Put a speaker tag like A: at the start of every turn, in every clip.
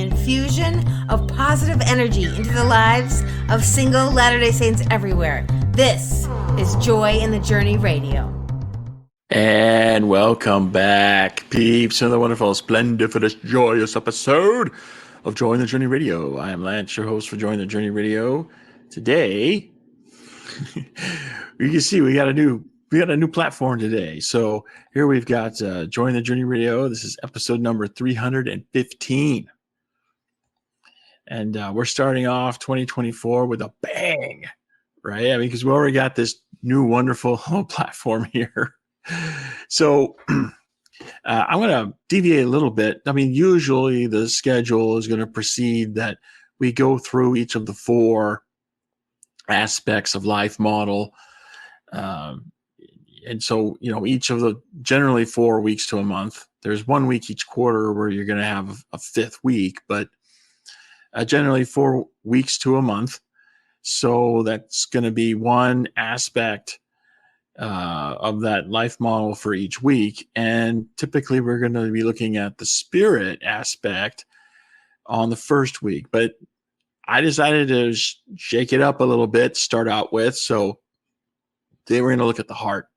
A: infusion of positive energy into the lives of single Latter-day Saints everywhere. This is Joy in the Journey Radio.
B: And welcome back, peeps, to another wonderful, splendiferous, joyous episode of Joy in the Journey Radio. I am Lance, your host for Joy in the Journey Radio. Today, you can see we got a new platform today. So here we've got Joy in the Journey Radio. This is episode number 315. And we're starting off 2024 with a bang, right? I mean, because we already got this new wonderful platform here. So I'm going to deviate a little bit. I mean, usually the schedule is going to proceed that we go through each of the four aspects of life model. And so, each of the generally 4 weeks to a month. There's 1 week each quarter where you're going to have a fifth week, but generally 4 weeks to a month. So that's going to be one aspect of that life model for each week. And typically we're going to be looking at the spirit aspect on the first week. But I decided to shake it up a little bit, start out with. So today we're going to look at the heart.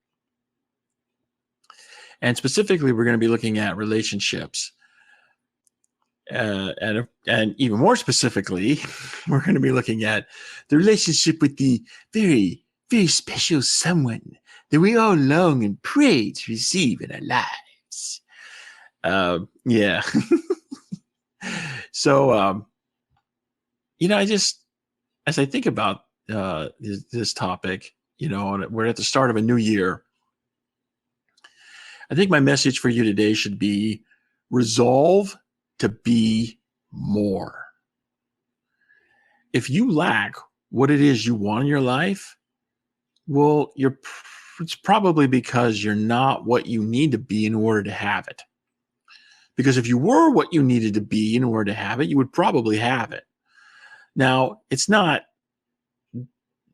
B: And specifically, we're going to be looking at relationships. And even more specifically, we're going to be looking at the relationship with the very, very special someone that we all long and pray to receive in our lives. Yeah. So, as I think about this topic, and we're at the start of a new year, I think my message for you today should be resolve to be more. If you lack what it is you want in your life, well, it's probably because you're not what you need to be in order to have it. Because if you were what you needed to be in order to have it, you would probably have it. Now, it's not,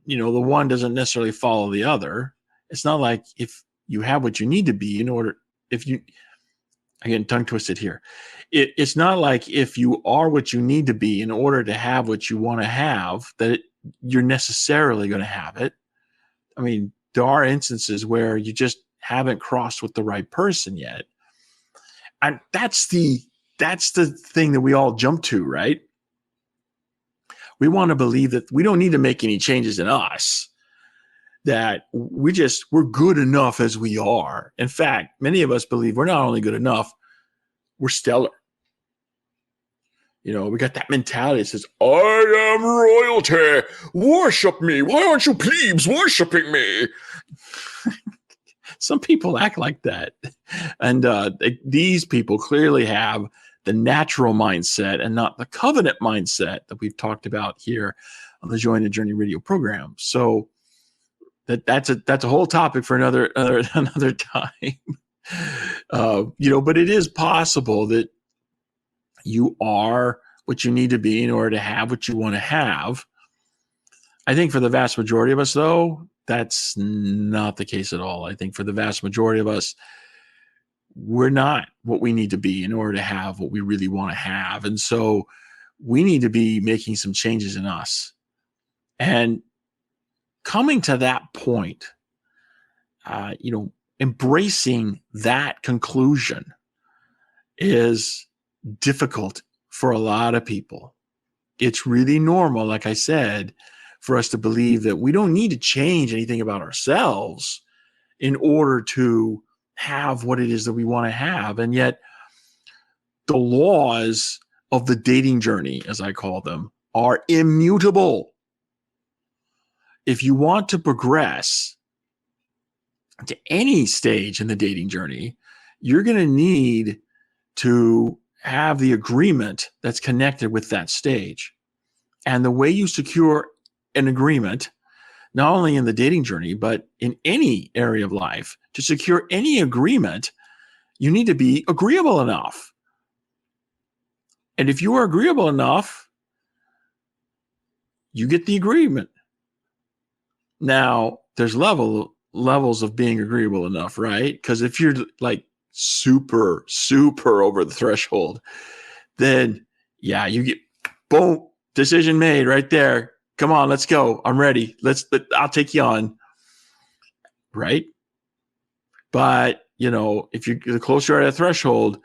B: the one doesn't necessarily follow the other. It's not like if you have what you need to be again, tongue twisted here. It's not like if you are what you need to be in order to have what you want to have, that you're necessarily going to have it. I mean, there are instances where you just haven't crossed with the right person yet. And that's the thing that we all jump to, right? We want to believe that we don't need to make any changes in us, that we're good enough as we are. In fact, many of us believe we're not only good enough, we're stellar. We got that mentality that says, I am royalty, worship me. Why aren't you plebes worshiping me? Some people act like that. And these people clearly have the natural mindset and not the covenant mindset that we've talked about here on the Joy in the Journey radio program. So that's a whole topic for another time. But it is possible that you are what you need to be in order to have what you want to have. I think for the vast majority of us, though, that's not the case at all. I think for the vast majority of us, we're not what we need to be in order to have what we really want to have. And so we need to be making some changes in us. And coming to that point, embracing that conclusion is difficult for a lot of people. It's really normal, like I said, for us to believe that we don't need to change anything about ourselves in order to have what it is that we want to have. And yet the laws of the dating journey, as I call them, are immutable. If you want to progress to any stage in the dating journey, you're going to need to have the agreement that's connected with that stage. And the way you secure an agreement, not only in the dating journey, but in any area of life, to secure any agreement, you need to be agreeable enough. And if you are agreeable enough, you get the agreement. Now, there's levels of being agreeable enough, right? Because if you're like super over the threshold, then Yeah, you get, boom, decision made right there. Come on, let's go. I'm ready. I'll take you on. Right. But, if you're the closer you're at a threshold,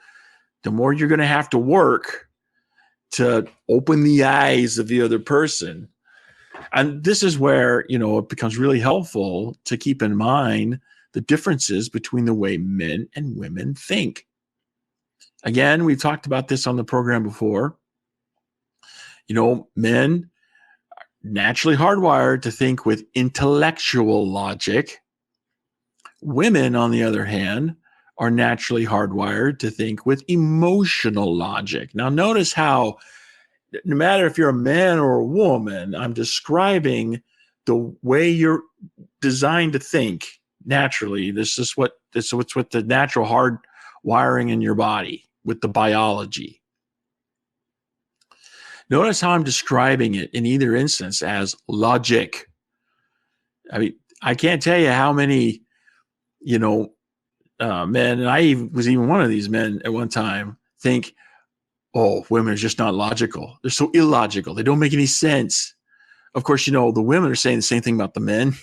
B: the more you're going to have to work to open the eyes of the other person. And this is where, it becomes really helpful to keep in mind the differences between the way men and women think. Again, we've talked about this on the program before. Men are naturally hardwired to think with intellectual logic. Women, on the other hand, are naturally hardwired to think with emotional logic. Now, notice how no matter if you're a man or a woman, I'm describing the way you're designed to think naturally. This is what's with the natural hard wiring in your body, with the biology. Notice how I'm describing it in either instance as logic. I mean, I can't tell you how many, men, and I was even one of these men at one time, think, oh, women are just not logical. They're so illogical. They don't make any sense. Of course, the women are saying the same thing about the men.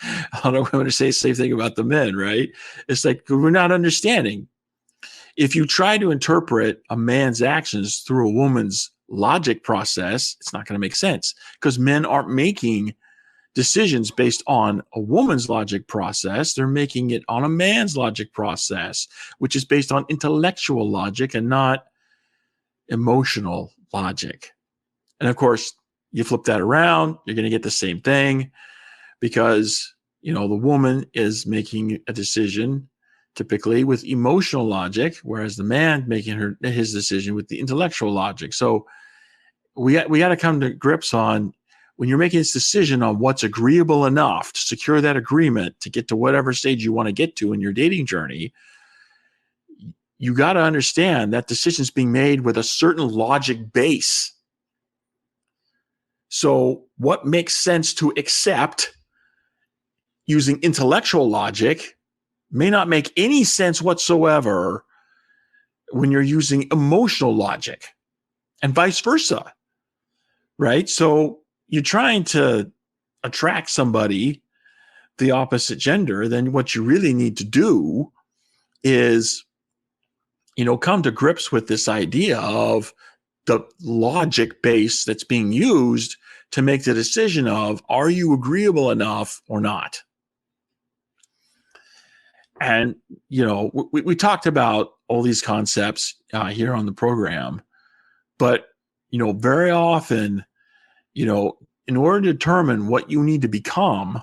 B: A lot of women are saying the same thing about the men, right? It's like, we're not understanding. If you try to interpret a man's actions through a woman's logic process, it's not going to make sense, because men aren't making decisions based on a woman's logic process. They're making it on a man's logic process, which is based on intellectual logic and not emotional logic. And of course, you flip that around, you're going to get the same thing, because, the woman is making a decision typically with emotional logic, whereas the man making his decision with the intellectual logic. So we got to come to grips on, when you're making this decision on what's agreeable enough to secure that agreement to get to whatever stage you want to get to in your dating journey, you got to understand that decision is being made with a certain logic base. So what makes sense to accept using intellectual logic may not make any sense whatsoever when you're using emotional logic, and vice versa, right? So you're trying to attract somebody the opposite gender, then what you really need to do is, come to grips with this idea of the logic base that's being used to make the decision of, are you agreeable enough or not? And, we talked about all these concepts here on the program, but, very often, in order to determine what you need to become,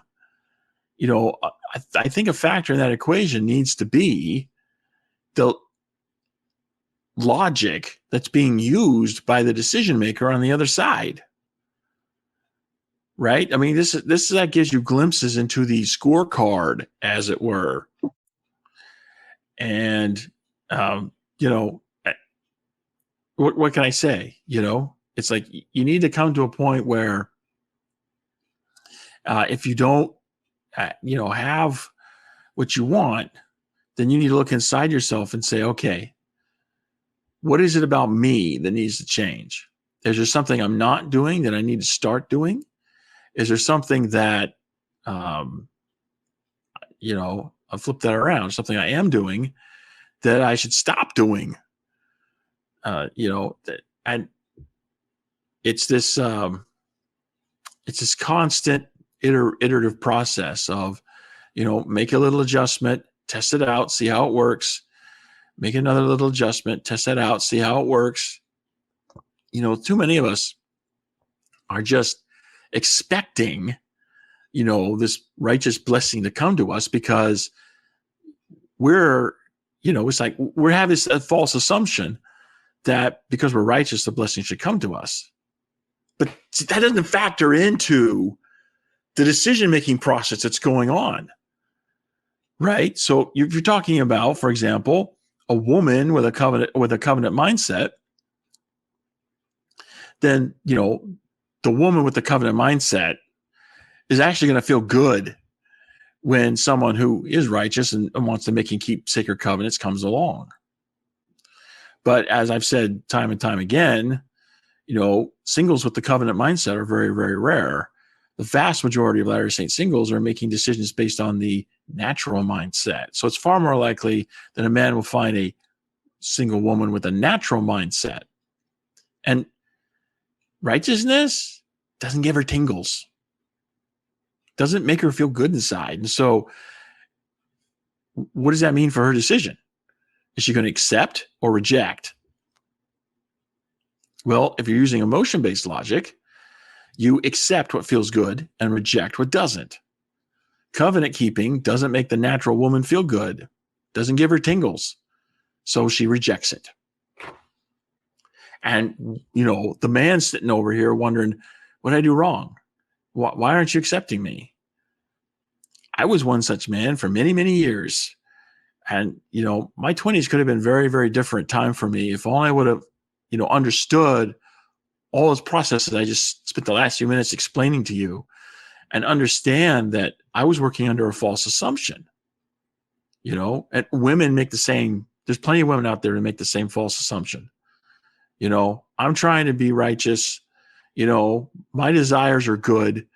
B: I think a factor in that equation needs to be the logic that's being used by the decision maker on the other side. Right? I mean, this that gives you glimpses into the scorecard, as it were. And, what can I say? It's like, you need to come to a point where if you don't, have what you want, then you need to look inside yourself and say, okay, what is it about me that needs to change? Is there something I'm not doing that I need to start doing? Is there something that, I'll flip that around, something I am doing that I should stop doing? And it's this constant iterative process of, make a little adjustment, test it out, see how it works. Make another little adjustment, test that out, see how it works. Too many of us are just expecting, this righteous blessing to come to us, because we're, it's like we have this false assumption that because we're righteous, the blessing should come to us. But that doesn't factor into the decision-making process that's going on, right? So if you're talking about, for example, a woman with a covenant mindset, then, the woman with the covenant mindset is actually going to feel good when someone who is righteous and wants to make and keep sacred covenants comes along. But as I've said time and time again, singles with the covenant mindset are very, very rare. The vast majority of Latter-day Saint singles are making decisions based on the natural mindset. So it's far more likely that a man will find a single woman with a natural mindset. And righteousness doesn't give her tingles, doesn't make her feel good inside. And so what does that mean for her decision? Is she going to accept or reject? Well, if you're using emotion-based logic, you accept what feels good and reject what doesn't. Covenant keeping doesn't make the natural woman feel good, doesn't give her tingles, so she rejects it. And, the man sitting over here wondering, what did I do wrong? Why aren't you accepting me? I was one such man for many, many years. And, my 20s could have been very, very different time for me if only I would have, understood all those processes I just spent the last few minutes explaining to you, and understand that I was working under a false assumption. And women make the same, there's plenty of women out there who make the same false assumption. I'm trying to be righteous. My desires are good.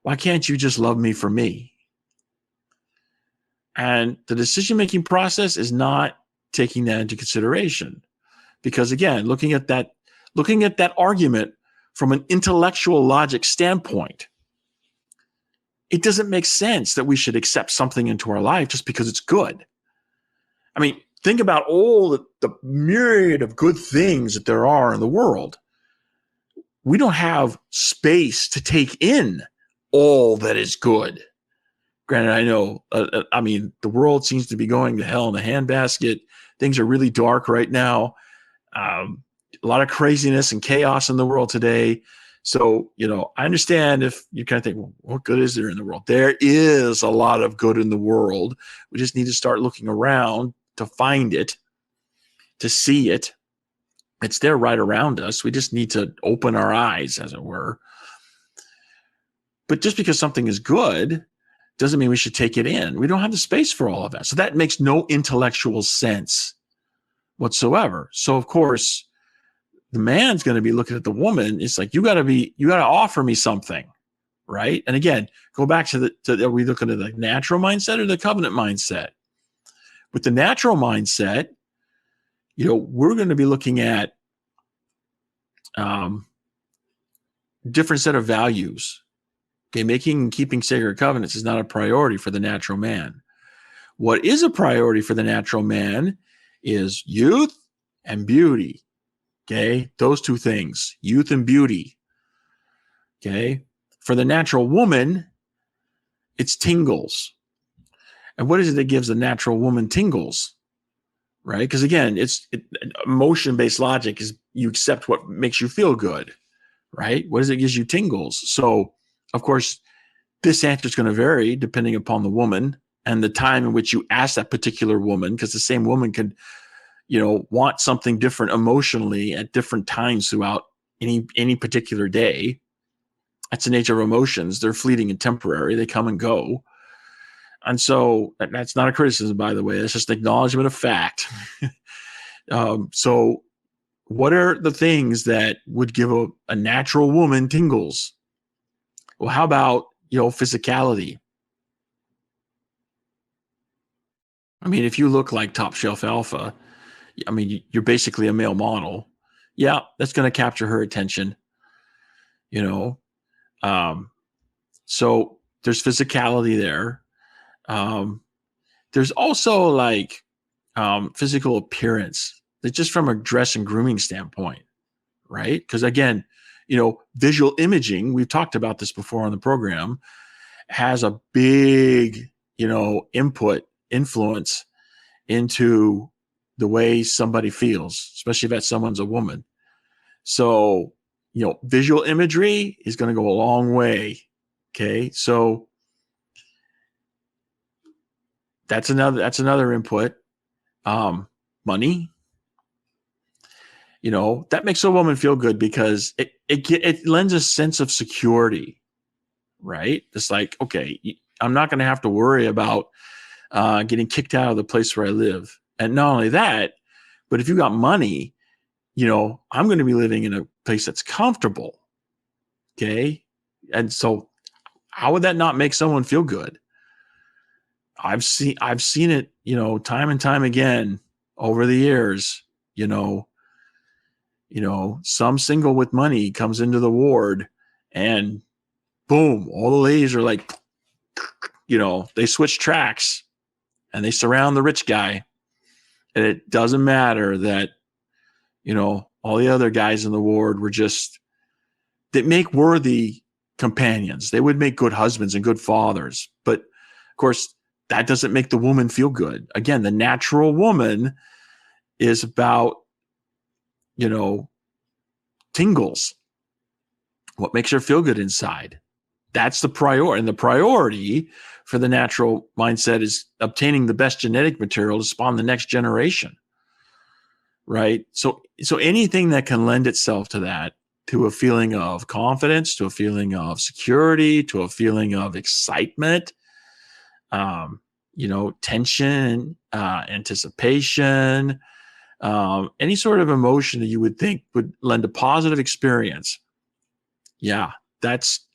B: Why can't you just love me for me? And the decision-making process is not taking that into consideration. Because again, looking at that argument from an intellectual logic standpoint, it doesn't make sense that we should accept something into our life just because it's good. I mean, think about all the myriad of good things that there are in the world. We don't have space to take in all that is good. Granted, I know, the world seems to be going to hell in a handbasket. Things are really dark right now. A lot of craziness and chaos in the world today. So, I understand if you kind of think, well, what good is there in the world? There is a lot of good in the world. We just need to start looking around to find it, to see it. It's there right around us. We just need to open our eyes, as it were. But just because something is good doesn't mean we should take it in. We don't have the space for all of that. So that makes no intellectual sense whatsoever. So, of course, the man's going to be looking at the woman. It's like, you got to offer me something, right? And again, go back to are we looking at the natural mindset or the covenant mindset? With the natural mindset, we're going to be looking at different set of values. Okay, making and keeping sacred covenants is not a priority for the natural man. What is a priority for the natural man is youth and beauty. Okay, those two things, youth and beauty. Okay, for the natural woman, it's tingles. And what is it that gives the natural woman tingles? Right? Because again, emotion-based logic is you accept what makes you feel good. Right? What is it that gives you tingles? So, of course, this answer is going to vary depending upon the woman and the time in which you ask that particular woman, because the same woman could, want something different emotionally at different times throughout any particular day. That's the nature of emotions. They're fleeting and temporary. They come and go. And so that's not a criticism, by the way. That's just an acknowledgement of fact. So what are the things that would give a natural woman tingles? Well, how about, physicality? I mean, if you look like top shelf alpha, you're basically a male model. Yeah, that's going to capture her attention. So there's physicality there. There's also like physical appearance, that's just from a dress and grooming standpoint, right? Because again, visual imaging, we've talked about this before on the program, has a big, influence into the way somebody feels, especially if that someone's a woman. So, visual imagery is going to go a long way. Okay. So that's another input. Money, that makes a woman feel good because it lends a sense of security, right? It's like, okay, I'm not going to have to worry about getting kicked out of the place where I live. And not only that, but if you got money, I'm going to be living in a place that's comfortable. Okay. And so how would that not make someone feel good? I've seen it, time and time again over the years, some single with money comes into the ward and boom, all the ladies are like, they switch tracks and they surround the rich guy. And it doesn't matter that, all the other guys in the ward were that make worthy companions. They would make good husbands and good fathers. But of course, that doesn't make the woman feel good. Again, the natural woman is about, tingles. What makes her feel good inside? That's the priority. And the priority for the natural mindset is obtaining the best genetic material to spawn the next generation. Right? So anything that can lend itself to that, to a feeling of confidence, to a feeling of security, to a feeling of excitement, tension, anticipation, any sort of emotion that you would think would lend a positive experience. Yeah, that's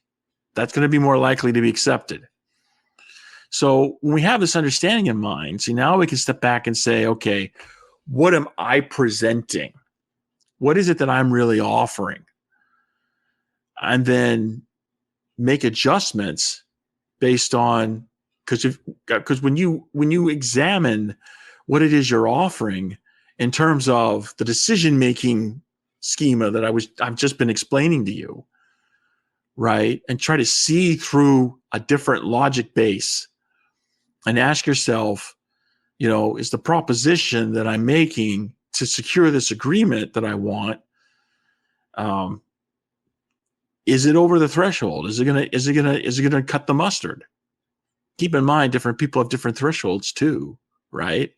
B: going to be more likely to be accepted. So when we have this understanding in mind, see, now we can step back and say, okay, what am I presenting? What is it that I'm really offering? And then make adjustments based on, because when you examine what it is you're offering in terms of the decision-making schema that I've just been explaining to you, right? And try to see through a different logic base and ask yourself, is the proposition that I'm making to secure this agreement that I want, is it over the threshold? Is it gonna cut the mustard? Keep in mind, different people have different thresholds too, right?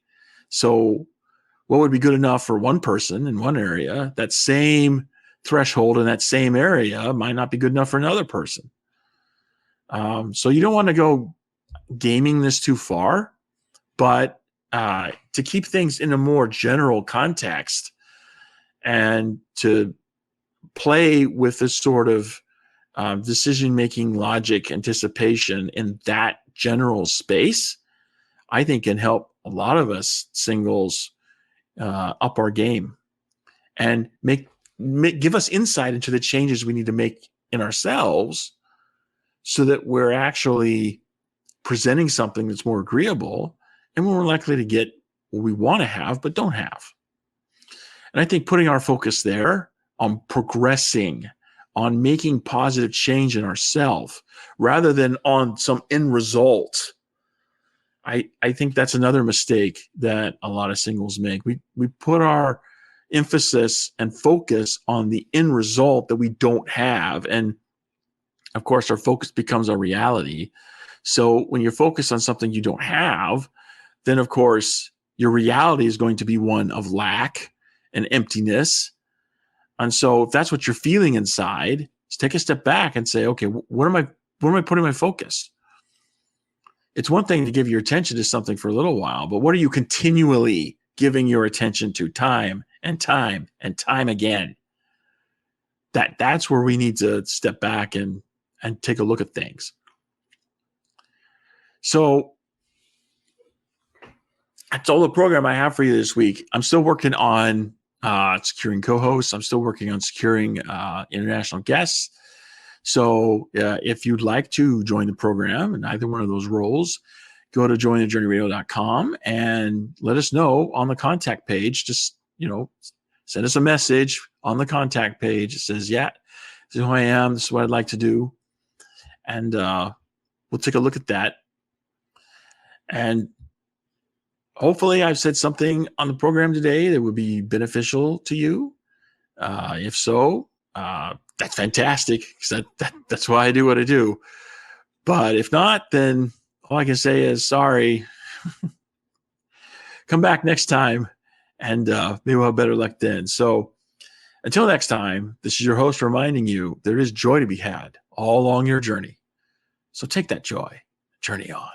B: So what would be good enough for one person in one area, that same threshold in that same area might not be good enough for another person. So you don't want to go gaming this too far, but to keep things in a more general context and to play with this sort of decision-making logic anticipation in that general space, I think can help a lot of us singles up our game and give us insight into the changes we need to make in ourselves so that we're actually presenting something that's more agreeable and we're more likely to get what we want to have but don't have. And I think putting our focus there on progressing, on making positive change in ourselves rather than on some end result, I think that's another mistake that a lot of singles make. We put our emphasis and focus on the end result that we don't have. And of course, our focus becomes our reality. So when you're focused on something you don't have, then of course, your reality is going to be one of lack and emptiness. And so if that's what you're feeling inside, just take a step back and say, okay, where am I putting my focus? It's one thing to give your attention to something for a little while, but what are you continually giving your attention to time and time and time again? That's where we need to step back and take a look at things. So that's all the program I have for you this week. I'm still working on securing co-hosts. I'm still working on securing international guests. So if you'd like to join the program in either one of those roles, go to jointhejourneyradio.com and let us know on the contact page. Just, send us a message on the contact page. It says, yeah, this is who I am. This is what I'd like to do. And we'll take a look at that. And hopefully I've said something on the program today that would be beneficial to you. If so, that's fantastic, because that's why I do what I do. But if not, then all I can say is sorry. Come back next time, and maybe we'll have better luck then. So until next time, this is your host reminding you there is joy to be had all along your journey. So take that joy, journey on.